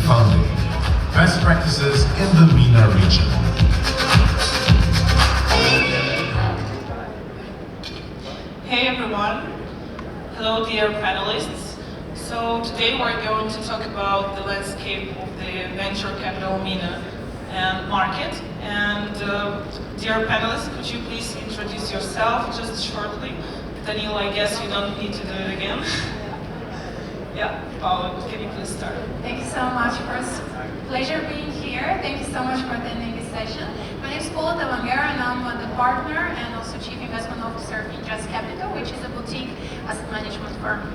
funding. Best practices in the MENA region. Hey everyone. Hello dear panelists. So today we're going to talk about the landscape of the venture capital MENA and market. And dear panelists, could you please introduce yourself just shortly? Daniel, I guess you don't need to do it again. Yeah, Paolo, can you please start? Thank you so much. First, pleasure being here. Thank you so much for attending this session. My name is Paula Tavangera and I'm the partner and also Chief Investment Officer in Just Capital, which is a boutique asset management firm.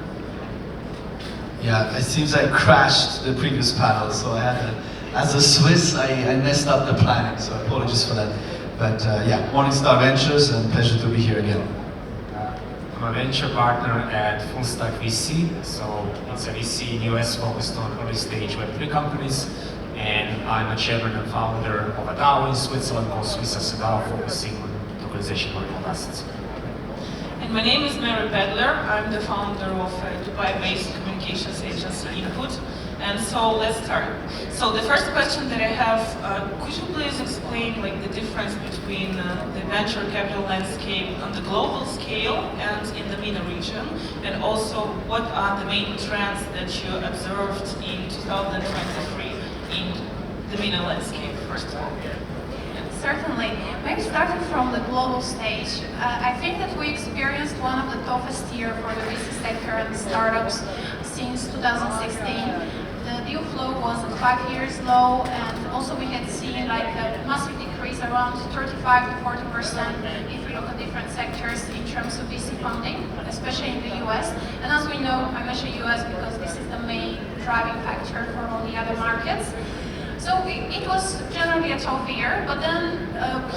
Yeah, it seems I crashed the previous panel, so I had to, as a Swiss, I messed up the planning, so apologies for that. But yeah, Morningstar Ventures, and pleasure to be here again. I'm a venture partner at Full Stack VC, so it's a VC in US focused on early stage Web3 companies, and I'm a chairman and founder of a DAO in Switzerland called Swiss Asset DAO, focusing on tokenization of real assets. And my name is Mary Bedler. I'm the founder of a Dubai-based communications agency Input. And so let's start. So the first question that I have, could you please explain the difference between the venture capital landscape on the global scale and in the MENA region? And also, what are the main trends that you observed in 2023 in the MENA landscape, first of all? Certainly. Maybe starting from the global stage, I think that we experienced one of the toughest years for the VC sector and startups since 2016. The deal flow was at 5 years low, and also we had seen a massive decrease around 35 to 40% if we look at different sectors in terms of VC funding, especially in the US. And as we know, I mention US because this is the main driving factor for all the other markets. So it was generally a tough year, but then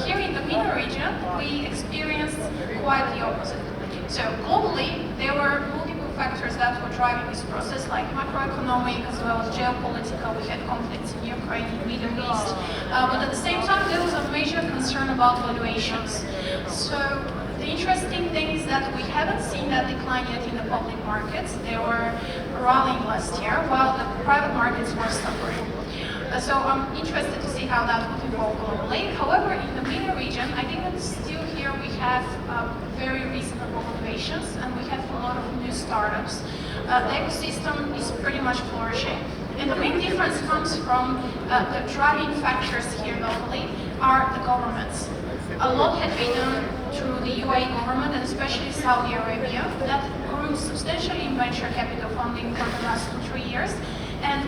here in the MENA region, we experienced quite the opposite. So globally, there were multiple factors that were driving this process, like macroeconomic as well as geopolitical. We had conflicts in Ukraine, in the Middle East. But at the same time, there was a major concern about valuations. So the interesting thing is that we haven't seen that decline yet in the public markets. They were rallying last year, while the private markets were suffering. So I'm interested to see how that would evolve globally. However, in the MENA region, I think that still here we have very reasonable valuations and we have a lot of new startups. The ecosystem is pretty much flourishing. And the main difference comes from the driving factors here locally are the governments. A lot had been done through the UAE government and especially Saudi Arabia that grew substantially in venture capital funding for the last 2-3 years. And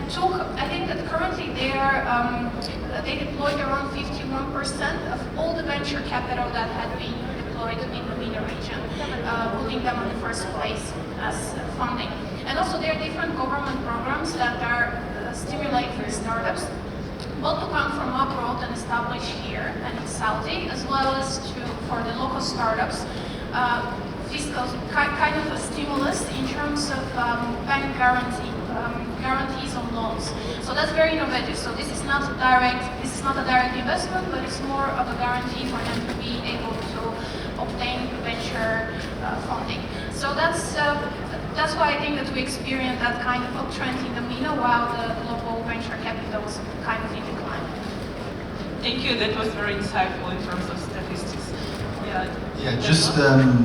I think that currently they deployed around 51% of all the venture capital that had been deployed in the MENA region, putting them in the first place as funding. And also there are different government programs that are stimulating startups, both to come from abroad and establish here and in Saudi, as well as for the local startups, fiscal kind of a stimulus in terms of bank guarantees on loans. So that's very innovative. So this is not a direct investment, but it's more of a guarantee for them to be able to obtain venture funding. So that's why I think that we experienced that kind of uptrend in the MENA while the global venture capital was kind of in decline. Thank you. That was very insightful in terms of statistics. Yeah, just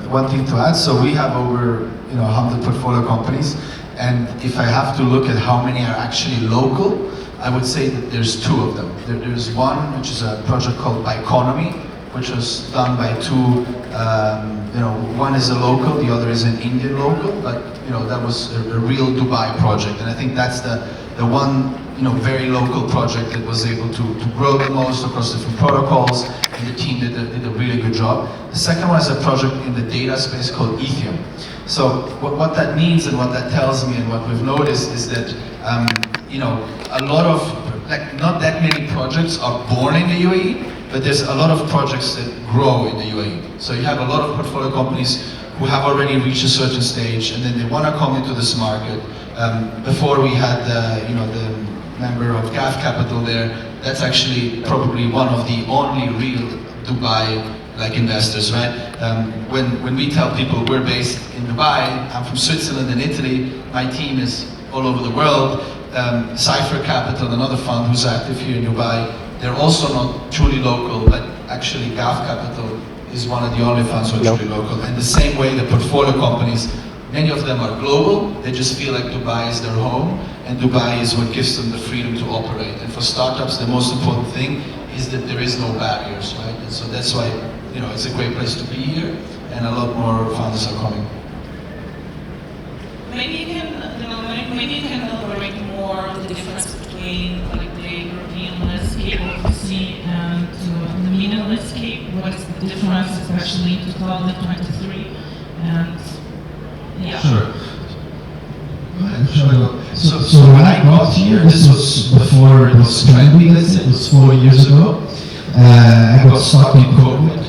one thing to add. So we have over 100 portfolio companies, and if I have to look at how many are actually local, I would say that there's 2 of them. There's one which is a project called Bioconomy, which was done by 2. One is a local, the other is an Indian local, but that was a real Dubai project, and I think that's the one very local project that was able to grow the most across different protocols, and the team did a really good job. The second one is a project in the data space called Ethium. So what that means and what that tells me and what we've noticed is that a lot of, not that many projects are born in the UAE, but there's a lot of projects that grow in the UAE. So you have a lot of portfolio companies who have already reached a certain stage, and then they want to come into this market. Before we had the member of GAF Capital there, that's actually probably one of the only real Dubai investors, right? When we tell people we're based in Dubai, I'm from Switzerland and Italy, my team is all over the world, Cypher Capital, another fund who's active here in Dubai, they're also not truly local, but actually Gulf Capital is one of the only funds who are truly local. And the same way the portfolio companies, many of them are global, they just feel like Dubai is their home, and Dubai is what gives them the freedom to operate. And for startups, the most important thing is that there is no barriers, right? And so that's why, you know, it's a great place to be here, and a lot more founders are coming. Maybe you can elaborate more on the difference between like the European landscape of VC and the MENA landscape. What is the difference, especially in 2023? And yeah. Sure. So when I got here, this was before it was trendy, let's say, it was 4 years ago. I got stuck in COVID,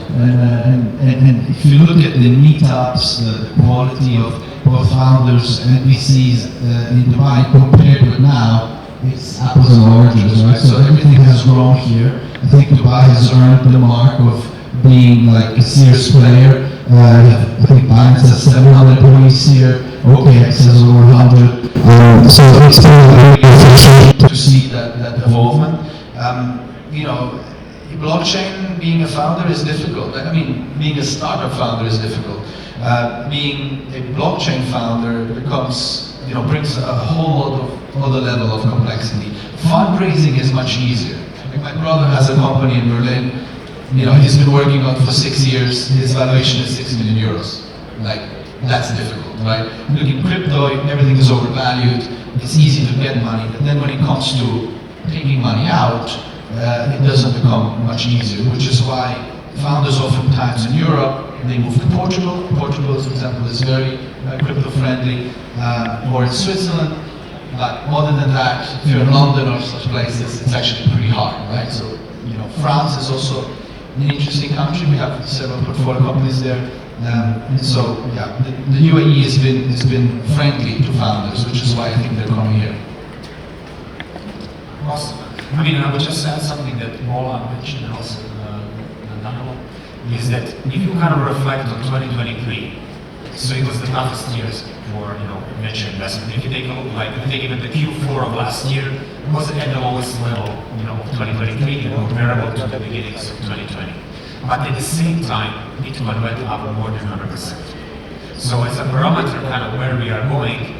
and if you look at the meetups, the quality of both founders and VCs in Dubai compared with now, it's apples and oranges, right? So everything has grown here. I think Dubai has earned the mark of being like a serious player. I think Binance has 700 employees here. OKX has over 100. So it's really refreshing to see that involvement. You know, blockchain, being a founder is difficult. I mean, being a startup founder is difficult. Being a blockchain founder becomes, you know, brings a whole lot of other level of complexity. Fundraising is much easier. Like my brother has a company in Berlin. You know, he's been working on it for 6 years. His valuation is 6 million euros. Like, that's difficult, right? Look, in crypto, everything is overvalued. It's easy to get money, but then when it comes to taking money out, it doesn't become much easier, which is why founders oftentimes in Europe, they move to Portugal. Portugal, for example, is very crypto-friendly, or in Switzerland. But other than that, if you're in London or such places, it's actually pretty hard, right? So, you know, France is also an interesting country. We have several portfolio companies there. And so, yeah, the UAE has been friendly to founders, which is why I think they're coming here. Awesome. I mean, I would just add something that Mola mentioned also in Danilo, is that if you kind of reflect on 2023, so it was the toughest years for, you know, venture investment. If you take a look, like, if you take even the Q4 of last year, it was at the lowest level, you know, of 2023, you know, comparable to the beginnings of 2020. But at the same time, Bitcoin went up more than 100%. So as a barometer kind of where we are going,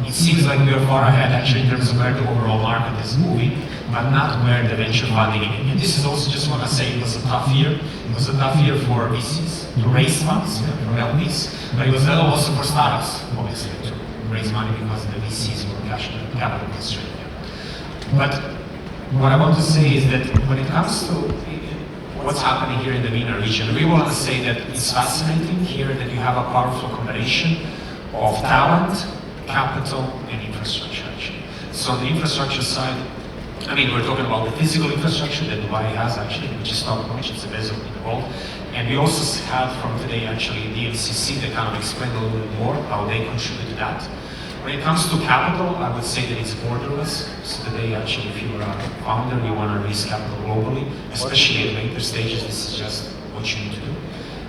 it seems like we are far ahead actually in terms of where the overall market is moving, but not where the venture funding is. And this is also, just want to say, it was a tough year. It was a tough year for VCs to raise funds, you know, for LPs, but it was also for startups, obviously, to raise money because the VCs were capital constrained. But what I want to say is that when it comes to what's happening here in the MENA region, we want to say that it's fascinating here that you have a powerful combination of talent, capital, and infrastructure, actually. So on the infrastructure side, I mean, we're talking about the physical infrastructure that Dubai has, actually, which is top notch, it's the best in the world. And we also had from today, actually, the MCC that kind of explained a little bit more how they contribute to that. When it comes to capital, I would say that it's borderless. So today, actually, if you're a founder, you want to raise capital globally, especially at later stages, this is just what you need to do.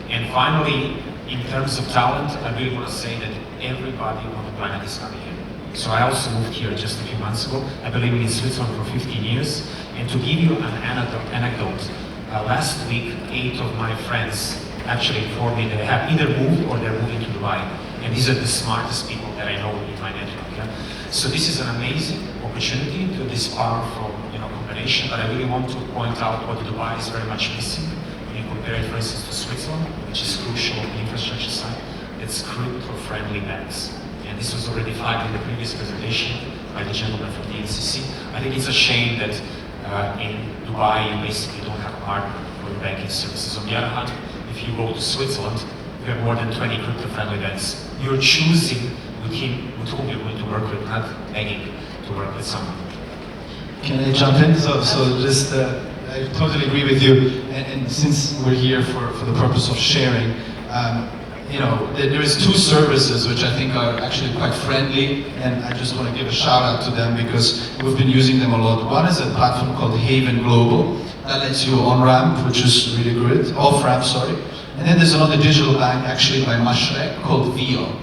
And finally, in terms of talent, I really want to say that everybody on the planet is coming here. So I also moved here just a few months ago. I've been living in Switzerland for 15 years. And to give you an anecdote, last week, 8 of my friends actually informed me that they have either moved or they're moving to Dubai. And these are the smartest people that I know in my network. Yeah? So this is an amazing opportunity to this powerful, you know, combination. But I really want to point out what Dubai is very much missing when you compare it, for instance, to Switzerland, which is crucial on the infrastructure side. It's crypto-friendly banks. And this was already flagged in the previous presentation by the gentleman from the NCC. I think it's a shame that in Dubai you basically don't have a partner for the banking services. On the other hand, if you go to Switzerland, you have more than 20 crypto-friendly banks. You're choosing with whom you're going to work with, not begging to work with someone. Can I jump in? So just, I totally agree with you. And since we're here for the purpose of sharing, you know, there's 2 services which I think are actually quite friendly, and I just want to give a shout out to them because we've been using them a lot. One is a platform called Haven Global that lets you on-ramp, which is really good, off-ramp, sorry. And then there's another digital bank actually by Mashrek called VIO.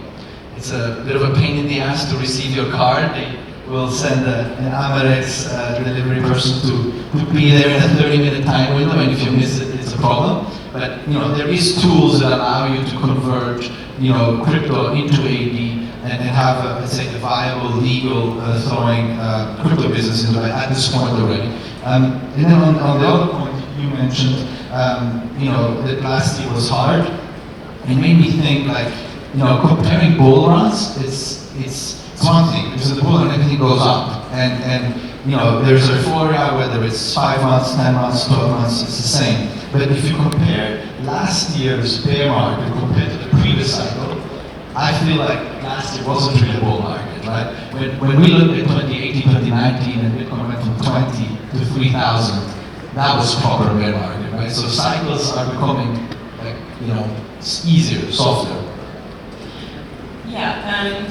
It's a bit of a pain in the ass to receive your card. They we'll send an Emirates delivery person to be there in a 30-minute time window, and if you miss it, it's a problem. But there is tools that allow you to convert crypto into AD and have let's say a viable, legal throwing crypto business into it at this point already. And then on the other point you mentioned, that last year was hard. It made me think like, comparing bull runs, it's one thing, because the bull run everything goes up, and there's euphoria, whether it's 5 months, 10 months, 12 months, it's the same. But if you compare last year's bear market compared to the previous cycle, I feel like last year wasn't really a bull market, right? When we looked at 2018, 2019, and Bitcoin went from 20 to 3,000, that was proper bear market, right? So cycles are becoming like, easier, softer. Yeah, and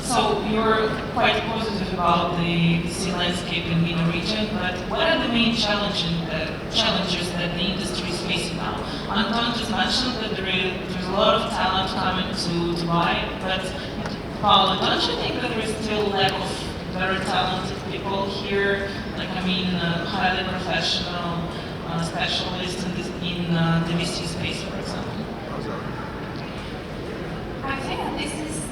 so you're quite positive about the VC landscape in MENA region, but what are the main challenges that the industry is facing now? Anton just mentioned that there's a lot of talent coming to Dubai, but Paolo, don't you think that there is still lack of very talented people here? Like, highly professional specialists in the VC space, for example? I think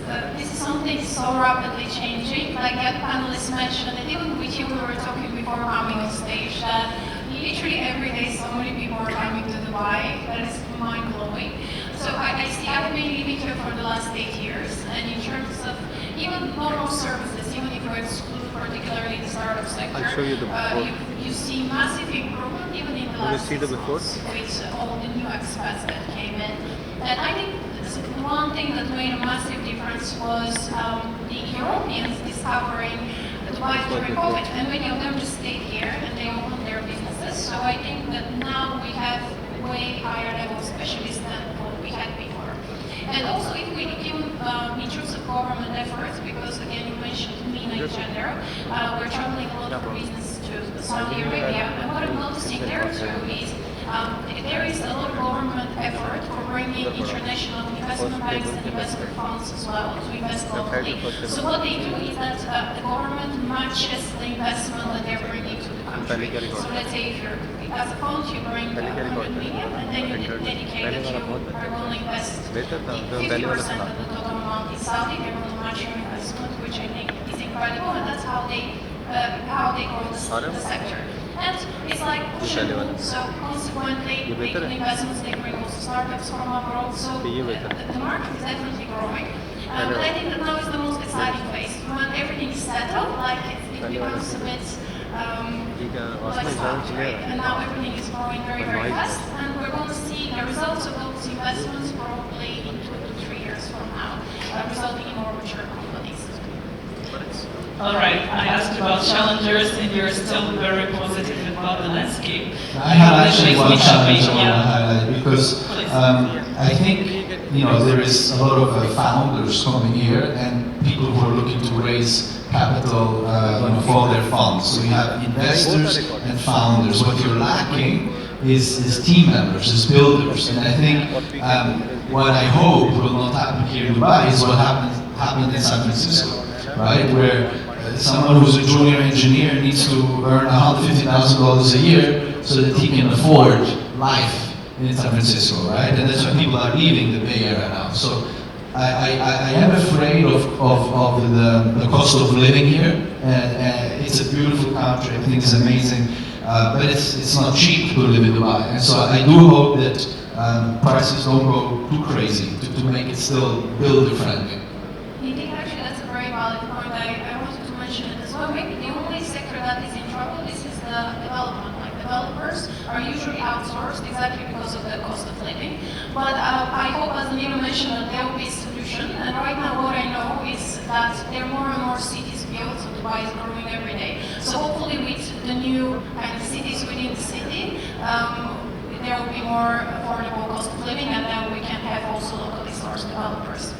that this is something so rapidly changing. Like the other panelists mentioned, and even with you, we were talking before coming on stage, that literally every day so many people are coming to Dubai. That is mind-blowing. So I've been living here for the last 8 years, and in terms of even normal services, even if you exclude particularly the startup sector, you see massive improvement even in the last 6 months with all the new expats that came in. And I think one thing that made a massive difference was the Europeans discovering Dubai during COVID, and many of them just stayed here and they opened their businesses. So I think that now we have way higher level specialists than what we had before. And also, if we look even in terms of government efforts, because again you mentioned MENA in general, we're traveling a lot for business to Saudi Arabia, and what I'm noticing there too is there is a lot of government effort for bringing international investment banks and investment funds as well to invest locally. So what they do is that the government matches the investment that they're bringing to the country. So let's say if you're, as a fund, you bring 100 million and then you dedicate that you are going to invest 50% of the total amount in Saudi, they're going to match your investment, which I think is incredible, and that's how they grow the sector. And it's like push and pull, so consequently, making investments, they bring also startups from abroad, so the market is definitely growing. But I think that now is the most exciting phase. When everything is settled, like it becomes a bit like stopped, right? And now everything is growing very, very fast, and we're going to see the results of those investments probably in 2 to 3 years from now, resulting in more mature companies. All right, I asked about challengers, and you're still very positive about the landscape. I have actually one challenge I want to highlight, because I think there is a lot of founders coming here and people who are looking to raise capital for their funds. So you have investors and founders. What you're lacking is team members, is builders. And I think what I hope will not happen here in Dubai is what happened in San Francisco, right? Where someone who's a junior engineer needs to earn $150,000 a year so that he can afford life in San Francisco, right? And that's why people are leaving the Bay Area now. So I am afraid of the cost of living here. It's a beautiful country, I think it's amazing, but it's not cheap to live in Dubai. And so I do hope that prices don't go too crazy to make it still builder friendly. Actually, that's a very valid point. I wanted to mention it as well. Maybe the only sector that is in trouble, this is the development. Like developers are usually outsourced exactly because of the cost of living. But I hope, as Nina mentioned, that there will be a solution. And right now what I know is that there are more and more cities built, so Dubai is growing every day. So hopefully with the new kind of cities within the city, there will be more affordable cost of living, and then we can have also locally sourced developers.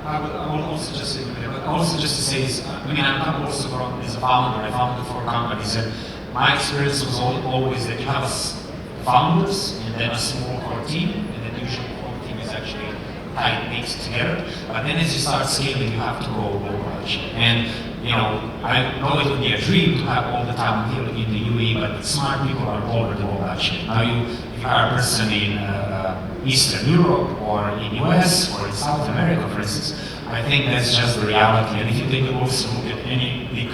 I would also just say, to say is, I'm also from as a founder. I founded 4 companies, and my experience was always that you have founders and then a small core team, and then usually the core team is actually tight knit together. But then as you start scaling, you have to go large. And I know it would be a dream to have all the talent here in the UAE, but smart people are all over the world actually. Now if you are a person in Eastern Europe or in US or in South America, for instance, I think that's just the reality. And if you take a also look at any big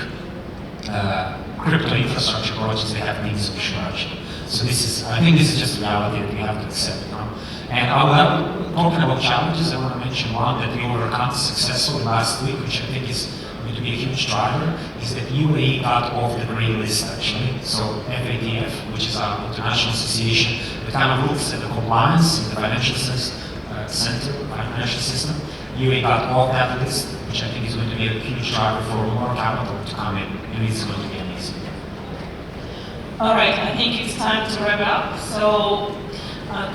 crypto infrastructure projects, they have needs of sure actually. So I think this is just reality that we have to accept. And talking about challenges, I want to mention one that we overcome successfully last week, which I think is going to be a huge driver, is that UAE got off the grey list actually. So FATF, which is our international association, the kind of rules and the compliance in the financial financial system, UAE got off that list, which I think is going to be a huge driver for more capital to come in, and it's going to be amazing. All right, I think it's time to wrap up. So,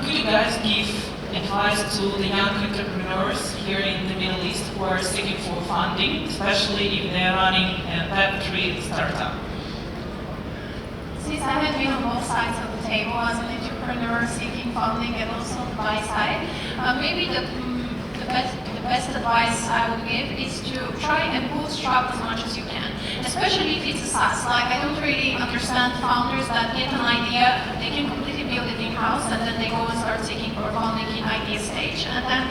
could you guys give advice to the young entrepreneurs here in the Middle East who are seeking for funding, especially if they are running a Web3 startup? Since I have been on both sides of the table as an entrepreneur seeking funding and also on the buy side, maybe the best advice I would give is to try and bootstrap as much as you can, especially if it's a SaaS. Like, I don't really understand founders that get an idea, they can completely build it in-house, and then they go and start seeking for funding in idea stage, and then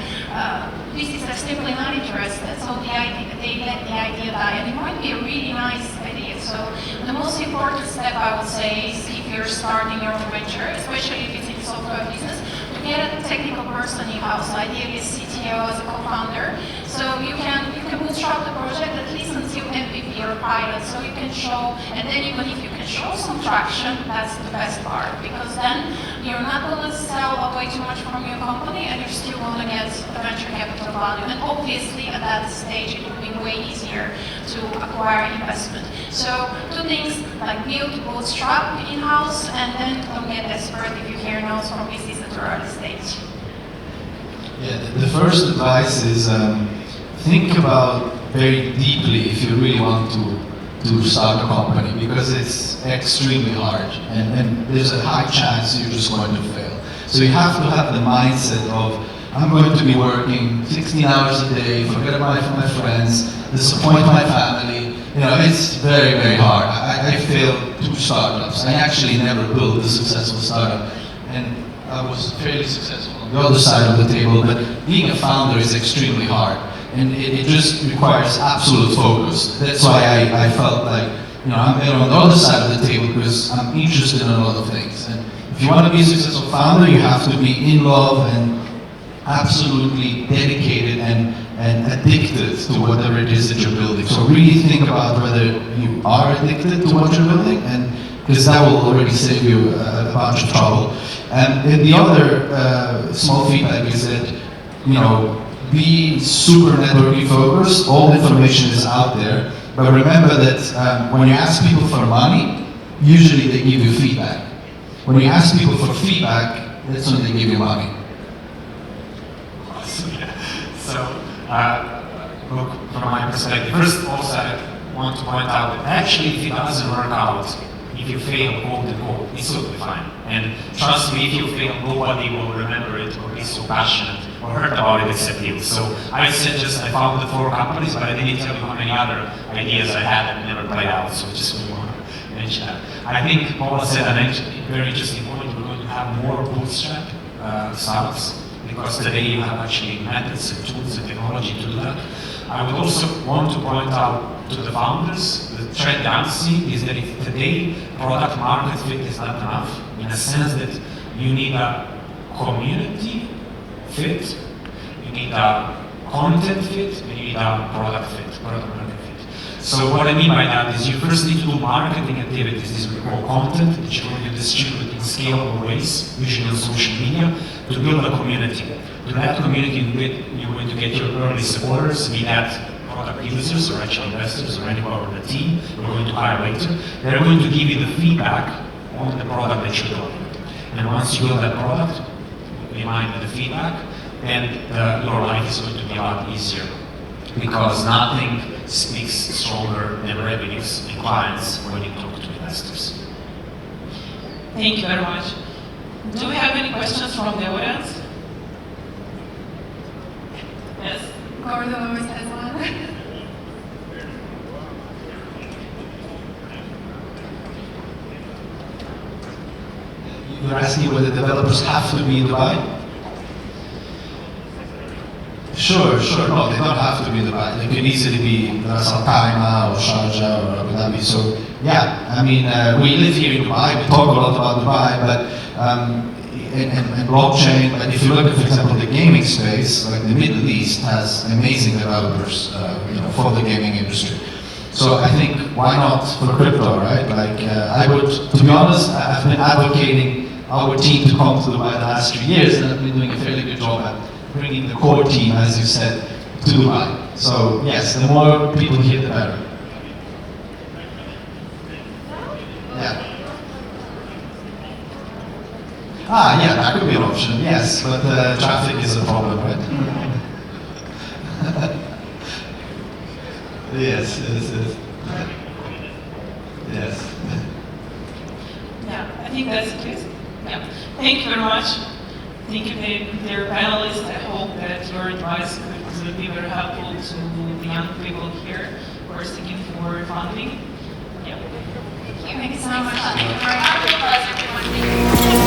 VCs are simply not interested, so they let the idea die, and it might be a really nice idea. So the most important step, I would say, is if you're starting your own venture, especially if it's in software business, to get a technical person in-house, ideally a CTO as a co-founder, so you can bootstrap the project at least until MVP or pilot, so you can show, and then even if you can show some traction, that's the best part, because then you're not going to sell away too much from your company, and you're still going to get the venture capital value, and obviously at that stage it will be way easier to acquire investment. So two things, like build, bootstrap in-house, and then don't get desperate if you hear no's from VCs at the early stage. Yeah, the first advice is think about very deeply if you really want to start a company, because it's extremely hard and there's a high chance you're just going to fail. So you have to have the mindset of, I'm going to be working 16 hours a day, forget about my friends, disappoint my family. It's very, very hard. I failed 2 startups. I actually never built a successful startup, and I was fairly successful on the other side of the table, but being a founder is extremely hard, and it just requires absolute focus. That's why I felt like, I'm there on the other side of the table because I'm interested in a lot of things. And if you want to be a successful founder, you have to be in love and absolutely dedicated and addicted to whatever it is that you're building. So really think about whether you are addicted to what you're building, and because that will already save you a bunch of trouble. And the other small feedback is that, be super networking focused. All information is out there, but remember that when you ask people for money, usually they give you feedback. When you ask people for feedback, that's when they give you money. So, look, from my perspective, first also I want to point out that actually if it doesn't work out, if you fail, quote unquote, it's totally fine. And trust me, if you fail, nobody will remember it or be so passionate or heard about it except you. So I said I founded 4 companies, but I didn't tell you how many other ideas I had that never played out. So just really want to mention that. I think Paula said an very interesting point. We're going to have more bootstrap startups, because today you have actually methods and tools and technology to do that. I would also want to point out to the founders, the trend I'm seeing is that if today product market fit is not enough, in a sense that you need a community fit, you need a content fit, and you need a product market fit. So what I mean by that is you first need to do marketing activities, this we call content, which you're going to distribute in scalable ways, usually on social media, to build a community. To that community, you're going to get your early supporters, be that product users or actual investors or anyone on the team you're going to hire later. They're going to give you the feedback on the product that you're building. And once you build that product, remind the feedback, then your life is going to be a lot easier. Because nothing speaks stronger than revenues and clients when you talk to investors. Thank you very much. Do we have any questions from the audience? Yes. Gordon always has one. you're asking whether developers have to be in Dubai? Sure. No, they don't have to be in Dubai. They can easily be Ras Al Khaimah or Sharjah or Abu Dhabi. So yeah, I mean, we live here in Dubai. We talk a lot about Dubai, but and blockchain. But if you look at, for example, the gaming space, like the Middle East has amazing developers, for the gaming industry. So I think why not for crypto, right? Like I would, to be honest, I've been advocating our team to come to Dubai the last 3 years, and I've been doing a fairly good job at bringing the core team, as you said, to Dubai. So yes, the more people here, the better. Yeah. Yeah, that could be an option. Yes, but traffic is a problem, right? Yes. Yeah, I think that's it. Yeah. Thank you very much. Thank you, dear panelists. I hope that your advice will be very helpful to the young people here who are seeking for funding. Yeah. Thank you so much.